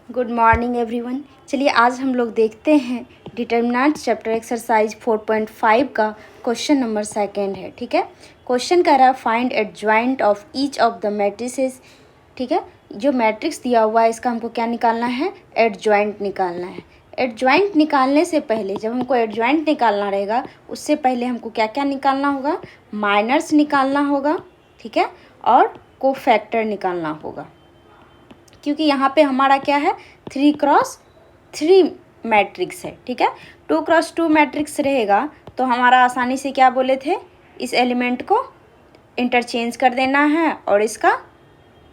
Good morning everyone. चलिए आज हम लोग देखते हैं डिटर्मिनेंट चैप्टर एक्सरसाइज 4.5 का क्वेश्चन नंबर सेकंड है। ठीक है, क्वेश्चन कह रहा है find adjoint of each of the matrices. ठीक है, जो मैट्रिक्स दिया हुआ है इसका हमको क्या निकालना है, एडजॉइंट निकालना है। एडजॉइंट निकालने से पहले, जब हमको एडजॉइंट निकालना रहेगा उससे पहले हमको क्या क्या निकालना होगा, माइनर्स निकालना होगा। ठीक है, और कोफैक्टर निकालना होगा, क्योंकि यहाँ पे हमारा क्या है 3x3 मैट्रिक्स है। ठीक है, 2x2 मैट्रिक्स रहेगा तो हमारा आसानी से क्या बोले थे, इस एलिमेंट को इंटरचेंज कर देना है और इसका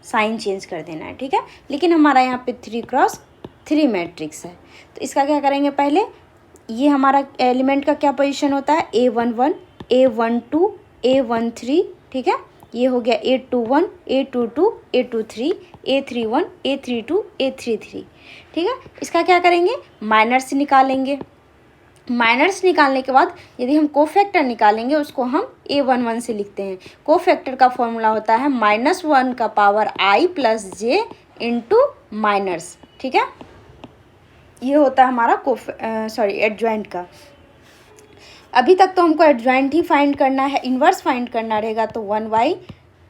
साइन चेंज कर देना है। ठीक है, लेकिन हमारा यहाँ पे 3x3 मैट्रिक्स है तो इसका क्या करेंगे, पहले ये हमारा एलिमेंट का क्या पोजीशन होता है, A11, A12, A13। ठीक है, ये हो गया A21, A22, A23, A31, A32, A33। ठीक है, इसका क्या करेंगे, माइनर्स निकालेंगे। माइनर्स निकालने के बाद यदि हम कोफैक्टर निकालेंगे उसको हम A11 से लिखते हैं। कोफैक्टर का फॉर्मूला होता है -1 का power I plus J into minors. ठीक है, ये होता है हमारा एडजॉइंट का। अभी तक तो हमको एडजॉइंट ही फाइंड करना है, इन्वर्स फाइंड करना रहेगा तो 1/,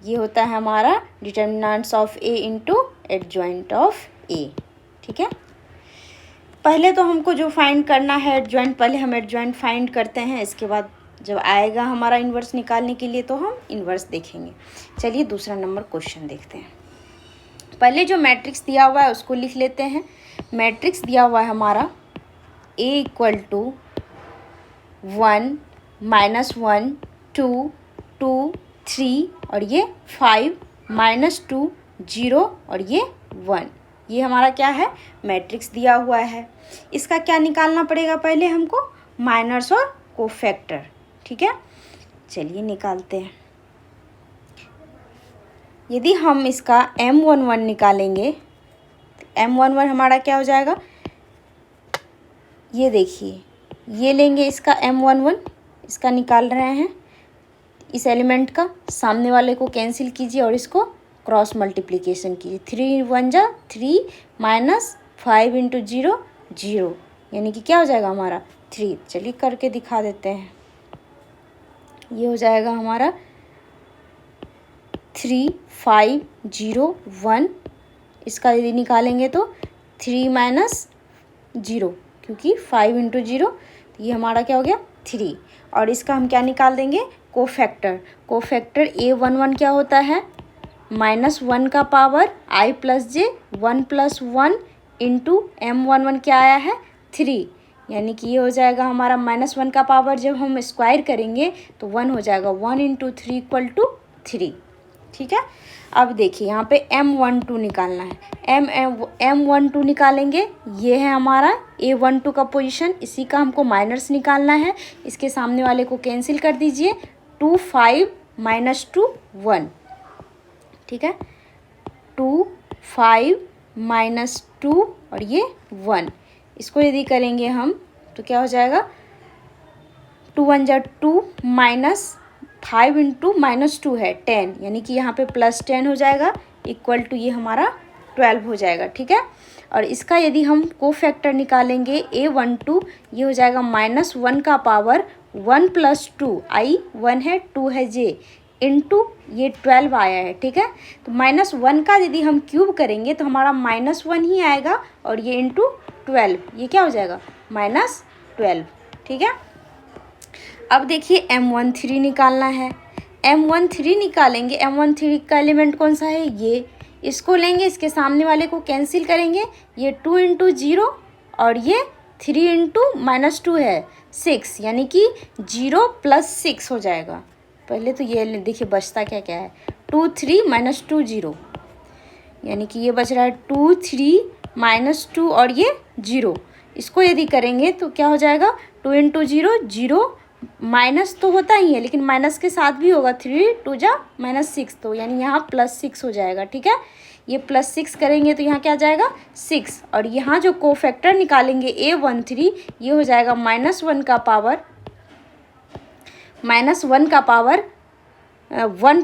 ये होता है हमारा determinants of A into adjoint of A। ठीक है, पहले तो हमको जो फाइंड करना है एडजॉइंट, पहले हम एडजॉइंट फाइंड करते हैं, इसके बाद जब आएगा हमारा इन्वर्स निकालने के लिए तो हम इन्वर्स देखेंगे। चलिए दूसरा नंबर क्वेश्चन देखते हैं। पहले जो मैट्रिक्स दिया हुआ है उसको लिख लेते हैं। मैट्रिक्स दिया हुआ है हमारा A = 1, -1, 2, 2, 3 और ये 5, -2, 0 और ये 1। ये हमारा क्या है, मैट्रिक्स दिया हुआ है। इसका क्या निकालना पड़ेगा, पहले हमको माइनर्स और कोफैक्टर। ठीक है, चलिए निकालते हैं। यदि हम इसका M11 निकालेंगे तो M11 हमारा क्या हो जाएगा, ये देखिए, ये लेंगे इसका M11, इसका निकाल रहे हैं। इस एलिमेंट का सामने वाले को कैंसिल कीजिए और इसको क्रॉस मल्टीप्लिकेशन कीजिए। 3 × 1 = 3 -5 × 0 0, यानी कि क्या हो जाएगा हमारा 3। चलिए करके दिखा देते हैं। ये हो जाएगा हमारा 3 5 0 1। इसका यदि निकालेंगे तो 3 - 0, क्योंकि 5 × 0 तो ये हमारा क्या हो गया 3। और इसका हम क्या निकाल देंगे, कोफैक्टर। कोफैक्टर A11 क्या होता है, -1 का power I plus J 1 + 1 into M11 क्या आया है 3, यानी कि ये हो जाएगा हमारा -1 का पावर जब हम स्क्वायर करेंगे तो 1 हो जाएगा। 1 × 3 = 3। ठीक है, अब देखिए यहाँ पे M12 निकालना है। M12 निकालेंगे, ये है हमारा A12 का पोजीशन, इसी का हमको माइनर्स निकालना है। इसके सामने वाले को कैंसिल कर दीजिए, 2 5 -2 1। ठीक है, 2 5 -2 और ये 1। इसको यदि करेंगे हम तो क्या हो जाएगा, 2 × 1 = 2 -5 × -2 है 10, यानी कि यहाँ पे +10 हो जाएगा, इक्वल टू ये हमारा 12 हो जाएगा। ठीक है, और इसका यदि हम कोफैक्टर निकालेंगे A12, ये हो जाएगा -1 का पावर 1 + 2 I 1 है 2 है J इंटू ये 12 आया है। ठीक है, तो -1 का यदि हम क्यूब करेंगे तो हमारा -1 ही आएगा और ये इंटू 12, ये क्या हो जाएगा -12। ठीक है, अब देखिए M13 निकालना है। M13 निकालेंगे, M13 का एलिमेंट कौन सा है, ये, इसको लेंगे, इसके सामने वाले को कैंसिल करेंगे, ये 2 × 0 और ये 3 × -2 है 6, यानी कि 0 + 6 हो जाएगा। पहले तो ये देखिए बचता क्या क्या है, 2 3 -2 0, यानी कि ये बच रहा है 2 3 -2 और ये 0। इसको यदि करेंगे तो क्या हो जाएगा, 2 × 0 0, माइनस तो होता ही है लेकिन माइनस के साथ भी होगा, 3 2 जा -6, तो यानी यहाँ +6 हो जाएगा। ठीक है, ये +6 करेंगे तो यहाँ क्या जाएगा 6, और यहाँ जो कोफैक्टर निकालेंगे A13, ये हो जाएगा -1 का पावर 1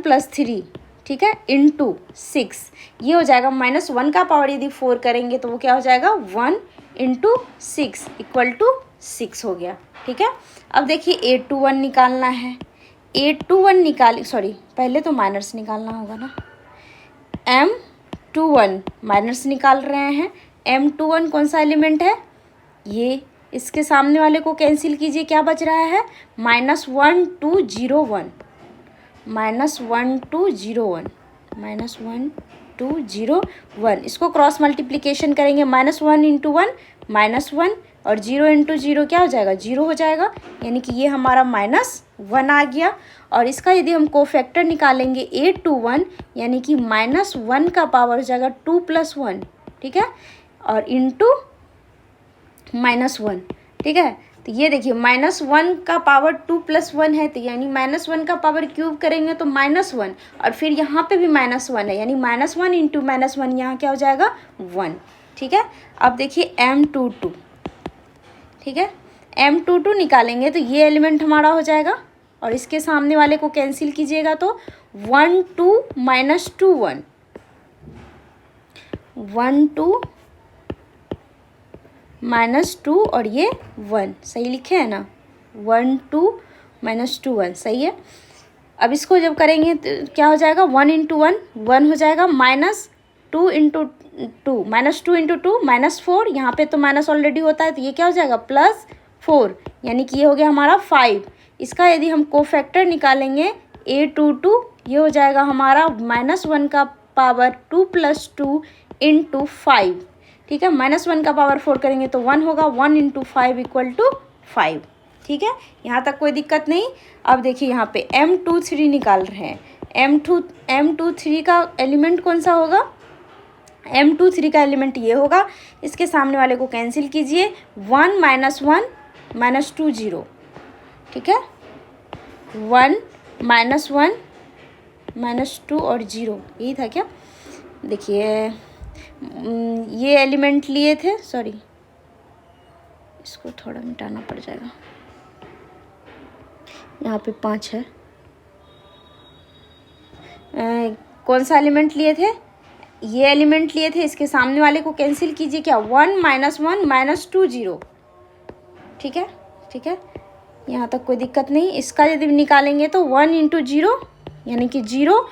+ 3। ठीक है, इंटू 6, ये हो जाएगा -1 का पावर यदि 4 करेंगे तो वो क्या हो जाएगा 1 इंटू 6 इक्वल टू 6 हो गया। ठीक है, अब देखिए 821 निकालना है। 821 निकाल, सॉरी पहले तो माइनस निकालना होगा ना, M21 माइनस निकाल रहे हैं। M21 कौन सा एलिमेंट है, ये, इसके सामने वाले को कैंसिल कीजिए, क्या बच रहा है -1201, -1201, -1201। इसको क्रॉस मल्टीप्लिकेशन करेंगे, -1 इंटू 1 -1 और 0 इंटू 0 क्या हो जाएगा 0 हो जाएगा, यानी कि ये हमारा -1 आ गया। और इसका यदि हम कोफैक्टर निकालेंगे 821, यानी कि -1 का पावर हो जाएगा 2 + 1, ठीक है, और इंटू -1, ठीक है। तो ये देखिए -1 का पावर 2 + 1 है, तो यानी -1 का पावर क्यूब करेंगे तो -1, और फिर यहाँ पे भी -1 है, यानी -1 इंटू -1 यहाँ क्या हो जाएगा 1, ठीक है। अब देखिए M22, ठीक है, M22 निकालेंगे तो ये एलिमेंट हमारा हो जाएगा, और इसके सामने वाले को कैंसिल कीजिएगा तो 1 2 -2 1, 1 2 -2 और ये 1, सही लिखे हैं ना, 1 2 -2 1, सही है। अब इसको जब करेंगे तो क्या हो जाएगा 1 इंटू 1 1 हो जाएगा, -2 इंटू 2 -2 इंटू 2 -4, यहाँ पे तो माइनस ऑलरेडी होता है तो ये क्या हो जाएगा +4, यानी कि ये हो गया हमारा 5। इसका यदि हम कोफैक्टर निकालेंगे A22, ये हो जाएगा हमारा -1 का पावर 2 + 2 इंटू 5, ठीक है। -1 का पावर 4 करेंगे तो 1 होगा, 1 इंटू 5 इक्वल टू 5, ठीक है, यहाँ तक कोई दिक्कत नहीं। अब देखिए यहाँ पे M23 निकाल रहे हैं। M23 का एलिमेंट कौन सा होगा, M23 का एलिमेंट ये होगा, इसके सामने वाले को कैंसिल कीजिए, 1 -1 -2 0, ठीक है, 1 -1 -2 और 0, यही था क्या। देखिए ये एलिमेंट लिए थे, सॉरी इसको थोड़ा मिटाना पड़ जाएगा, यहाँ पे 5 है। कौन सा एलिमेंट लिए थे, ये एलिमेंट लिए थे, इसके सामने वाले को कैंसिल कीजिए, क्या 1 -1 -2 0, ठीक है, ठीक है, यहाँ तक कोई दिक्कत नहीं। इसका यदि निकालेंगे तो 1 इंटू 0 यानी कि 0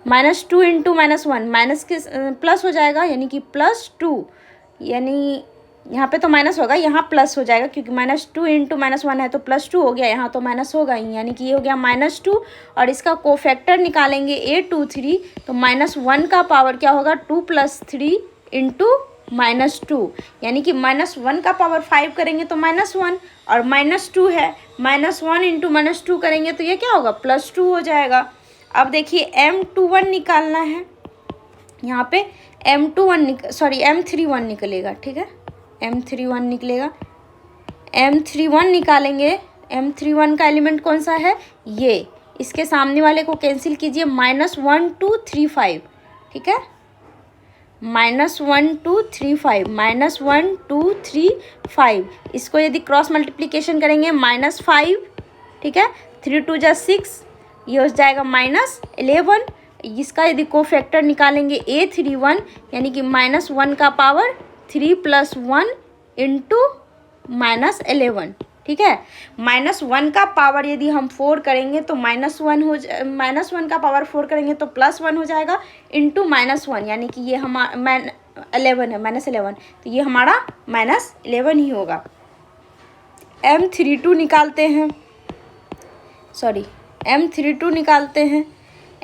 -2 इंटू -1 माइनस के प्लस हो जाएगा, यानी कि +2, यानी यहाँ पे तो माइनस होगा, यहाँ प्लस हो जाएगा क्योंकि -2 इंटू -1 है तो +2 हो गया, यहाँ तो माइनस होगा ही, यानी कि ये हो गया -2। और इसका कोफैक्टर निकालेंगे A23 तो -1 का पावर क्या होगा 2 + 3 इंटू -2, यानी कि -1 का पावर 5 करेंगे तो -1 और -2 है, -1 इंटू -2 करेंगे तो ये क्या होगा +2 हो जाएगा। अब देखिए M21 निकालना है, यहाँ पे M31 निकलेगा, ठीक है, M31 निकलेगा। M31 निकालेंगे, M31 का एलिमेंट कौन सा है, ये, इसके सामने वाले को कैंसिल कीजिए, -1 2 3 5, ठीक है, -1 2 3 5, -1 2 3 5। इसको यदि क्रॉस मल्टीप्लिकेशन करेंगे -5, ठीक है, 3 2 जा 6, ये हो जाएगा -11। इसका यदि कोफैक्टर निकालेंगे A31 यानी कि -1 का पावर 3 + 1 इंटू -11, ठीक है। -1 का पावर यदि हम 4 करेंगे तो -1 का पावर 4 करेंगे तो +1 हो जाएगा इंटू -1, यानी कि ये हमारा 11 है, -11, तो ये हमारा -11 ही होगा। M32 निकालते हैं, सॉरी M32 निकालते हैं।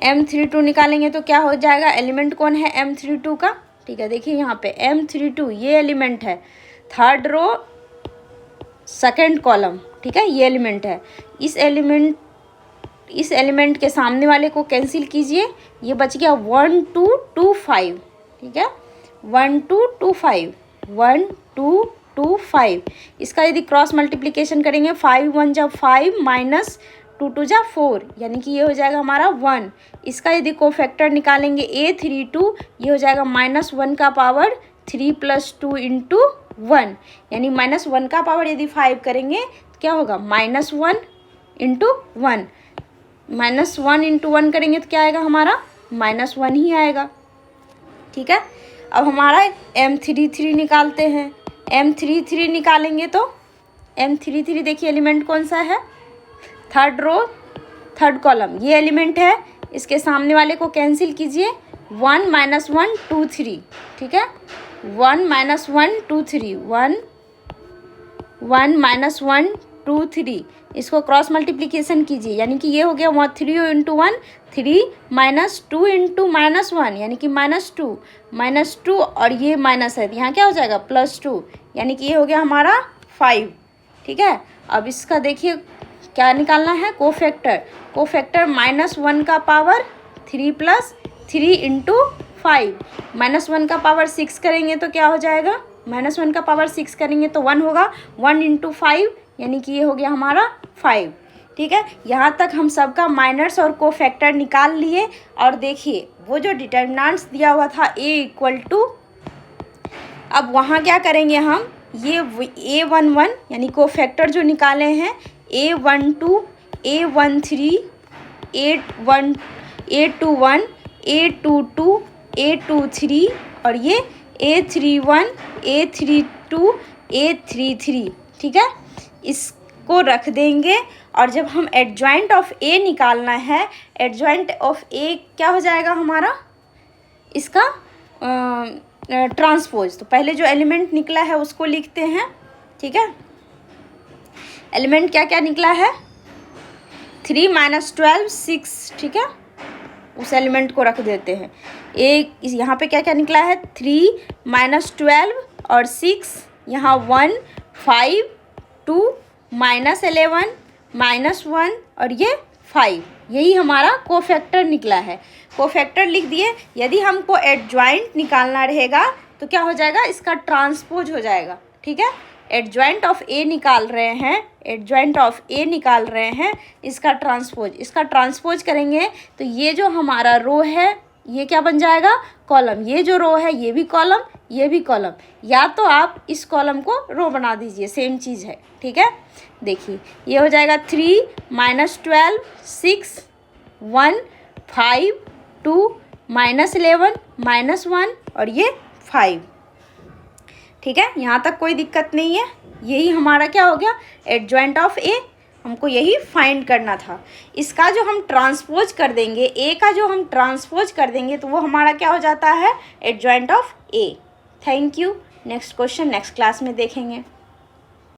M32 निकालेंगे तो क्या हो जाएगा, एलिमेंट कौन है M32 का, ठीक है, देखिए यहाँ पे M32 ये एलिमेंट है, 3rd रो 2nd कॉलम, ठीक है, ये एलिमेंट है। इस एलिमेंट के सामने वाले को कैंसिल कीजिए, ये बच गया 1 2 2 5, ठीक है, 1 2 2 5, 1 2 2 5। इसका यदि क्रॉस मल्टीप्लिकेशन करेंगे 5 1 जा 5 -2 2 जा 4, यानी कि ये हो जाएगा हमारा 1। इसका यदि कोफैक्टर निकालेंगे A32, ये हो जाएगा -1 का पावर 3 + 2 इंटू 1, यानी -1 का पावर यदि 5 करेंगे तो क्या होगा -1 इंटू 1, -1 इंटू 1 करेंगे तो क्या आएगा हमारा -1 ही आएगा। ठीक है, अब हमारा M33 निकालते हैं। M33 निकालेंगे तो M33 देखिए एलिमेंट कौन सा है, थर्ड रो थर्ड कॉलम ये एलिमेंट है। इसके सामने वाले को कैंसिल कीजिए, 1 - 1 2 3। ठीक है, 1 - 1 2 3, 1 1 - 1 2 3, इसको क्रॉस मल्टीप्लिकेशन कीजिए, यानी कि ये हो गया 3 इंटू 1 3 -2 इंटू -1 यानी कि -2 और ये माइनस है, यहाँ क्या हो जाएगा +2, यानी कि ये हो गया हमारा 5। ठीक है, अब इसका देखिए क्या निकालना है, कोफैक्टर। -1 का पावर 3 + 3 इंटू 5, -1 का पावर 6 करेंगे तो क्या हो जाएगा, -1 का पावर 6 करेंगे तो 1 होगा, 1 इंटू 5 यानी कि ये हो गया हमारा 5। ठीक है, यहाँ तक हम सबका माइनर्स और कोफैक्टर निकाल लिए। और देखिए वो जो डिटर्मिनेंट्स दिया हुआ था A = अब वहाँ क्या करेंगे हम, ये A11 यानी कोफैक्टर जो निकाले हैं A12 A13 A21 A22 A23 और ये A31 A32 A33। ठीक है, इसको रख देंगे और जब हम एडजॉइंट ऑफ A निकालना है, एडजॉइंट ऑफ A क्या हो जाएगा हमारा, इसका ट्रांसपोज। तो पहले जो एलिमेंट निकला है उसको लिखते हैं। ठीक है, एलिमेंट क्या क्या निकला है, 3 - 12 6। ठीक है, उस एलिमेंट को रख देते हैं। यहाँ पे क्या क्या निकला है, 3 - 12 और 6, यहाँ 1 5 2 -11 -1 और ये 5, यही हमारा कोफैक्टर निकला है। कोफैक्टर लिख दिए। यदि हमको एडजॉइंट निकालना रहेगा तो क्या हो जाएगा, इसका ट्रांसपोज हो जाएगा। ठीक है, एडजॉइंट ऑफ A निकाल रहे हैं, इसका ट्रांसपोज करेंगे तो ये जो हमारा रो है ये क्या बन जाएगा, कॉलम। ये जो रो है ये भी कॉलम, ये भी कॉलम, या तो आप इस कॉलम को रो बना दीजिए, सेम चीज़ है। ठीक है, देखिए ये हो जाएगा 3 - 12 6 1 5 2 -11 -1 और ये 5। ठीक है, यहाँ तक कोई दिक्कत नहीं है। यही हमारा क्या हो गया, एडजॉइंट ऑफ A। हमको यही फाइंड करना था। इसका जो हम ट्रांसपोज कर देंगे, A का जो हम ट्रांसपोज कर देंगे तो वो हमारा क्या हो जाता है, adjoint of A। Thank you. Next question next class में देखेंगे।